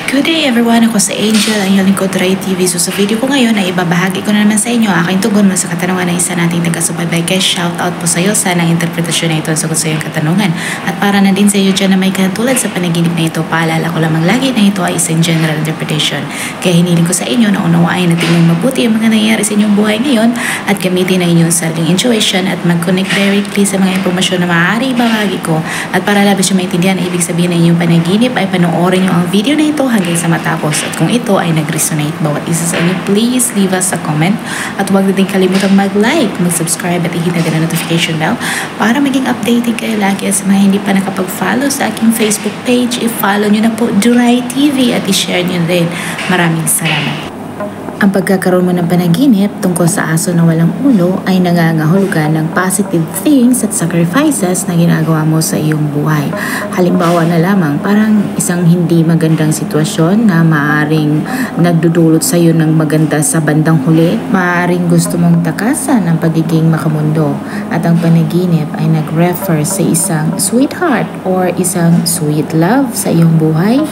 Good day everyone, ako si Angel, ang inyong lingkod Ray TV. So sa video ko ngayon ay ibabahagi ko na naman sa inyo aking tugon mo sa katanungan ng isa nating taga-subaybay. Kaya shoutout po sa iyo, sana ang interpretasyon na ito ang sagot sa iyong katanungan. At para na din sa iyo dyan na may katulad sa panaginip na ito, paalala ko lamang lagi na ito ay isang general interpretation. Kaya hiniling ko sa inyo na unawain at tingnan mabuti ang mga nangyayari sa inyong buhay ngayon at gamitin ang inyong sariling intuition at mag-connect directly sa mga impormasyon na maaari ibahagi ko. At para labis yung maintindihan na ibig sabihin ng inyong panaginip ay panoorin nyo ang video na ito hanggang sa matapos. At kung ito ay nag-resonate bawat isa sa inyo, please leave us a comment at huwag na din kalimutang mag-like, mag-subscribe at i-hit na din ang notification bell para maging updated kayo lagi. At sa mga hindi pa nakapag-follow sa aking Facebook page, i-follow nyo na po Duray TV at i-share nyo din. Maraming salamat. Ang pagkakaroon mo ng panaginip tungkol sa aso na walang ulo ay nangangahulugan ng positive things at sacrifices na ginagawa mo sa iyong buhay. Halimbawa na lamang, parang isang hindi magandang sitwasyon na maaaring nagdudulot sa iyo ng maganda sa bandang huli. Maaaring gusto mong takasan ang pagiging makamundo at ang panaginip ay nag-refer sa isang sweetheart or isang sweet love sa iyong buhay.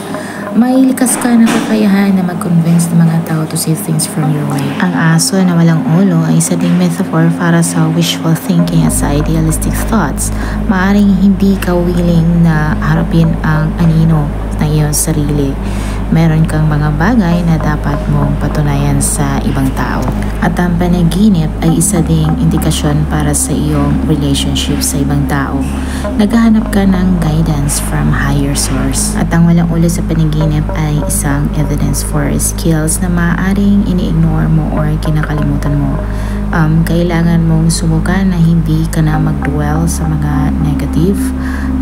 May likas ka na kakayahan na mag-convince ng mga tao to see things from your way. Ang aso na walang ulo ay isa ding metaphor para sa wishful thinking at sa idealistic thoughts. Maaring hindi ka willing na harapin ang anino ng iyong sarili. Meron kang mga bagay na dapat mong patunayan sa ibang tao. At ang panaginip ay isa ding indikasyon para sa iyong relationship sa ibang tao. Naghahanap ka ng guidance from higher source. At ang walang ulo sa panaginip ay isang evidence for skills na maaaring ini-ignore mo or kinakalimutan mo. Kailangan mong subukan na hindi ka na mag-dwell sa mga negative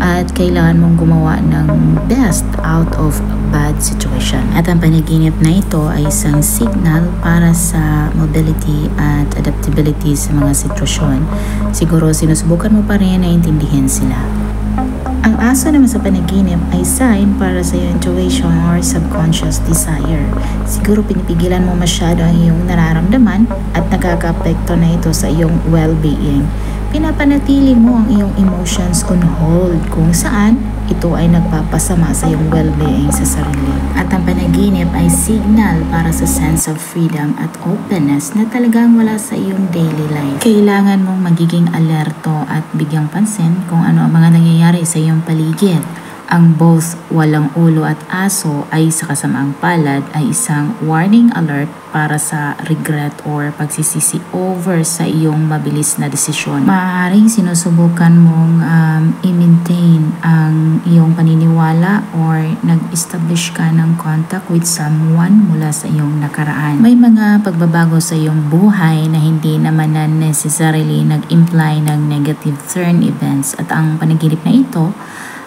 at kailangan mong gumawa ng best out of bad situation. At ang panaginip na ito ay isang signal para sa mobility at adaptability sa mga sitwasyon. Siguro sinusubukan mo pa rin na intindihin sila. Ang aso naman sa panaginip ay sign para sa iyong intuition or subconscious desire. Siguro pinipigilan mo masyado ang iyong nararamdaman at nakaka-apekto na ito sa iyong well-being. Pinapanatili mo ang iyong emotions on hold kung saan ito ay nagpapasama sa iyong well-being sa sarili. At ang panaginip ay signal para sa sense of freedom at openness na talagang wala sa iyong daily life. Kailangan mong magiging alerto at bigyang pansin kung ano ang mga nangyayari sa iyong paligid. Ang both walang ulo at aso ay sa kasamaang palad ay isang warning alert para sa regret or pagsisisi over sa iyong mabilis na desisyon. Maaaring sinusubukan mong i-maintain ang iyong paniniwala or nag-establish ka ng contact with someone mula sa iyong nakaraan. May mga pagbabago sa iyong buhay na hindi naman na necessarily nag-imply ng negative turn events at ang panaginip na ito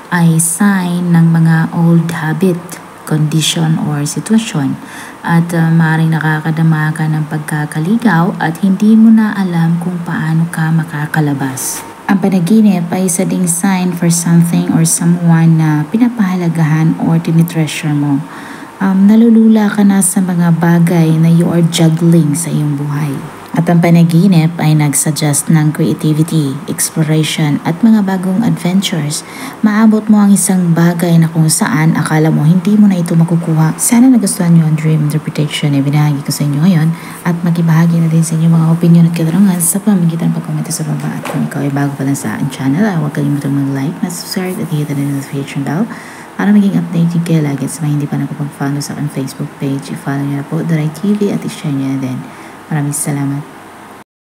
ay sign ng mga old habit, condition or sitwasyon at maaaring nakakadama ka ng pagkakaligaw at hindi mo na alam kung paano ka makakalabas. Ang panaginip ay isa ding sign for something or someone na pinapahalagahan or tinitreasure mo. Nalulula ka na sa mga bagay na you are juggling sa iyong buhay. At ang panaginip ay nagsuggest ng creativity, exploration at mga bagong adventures. Maabot mo ang isang bagay na kung saan akala mo hindi mo na ito makukuha. Sana nagustuhan nyo ang dream interpretation na binahagi ko sa inyo ngayon at makibahagi na din sa inyo mga opinion at katanungan sa pamamagitan ng pag-comment sa baba. At kung ikaw ay bago pa lang sa aking channel, huwag kalimutan mag-like, subscribe at hit ang notification bell para maging updated kayo lagi sa mga hindi pa nakapag-follow sa aking Facebook page. I-follow nyo na po Duray TV at i-share nyo na din. Maraming salamat.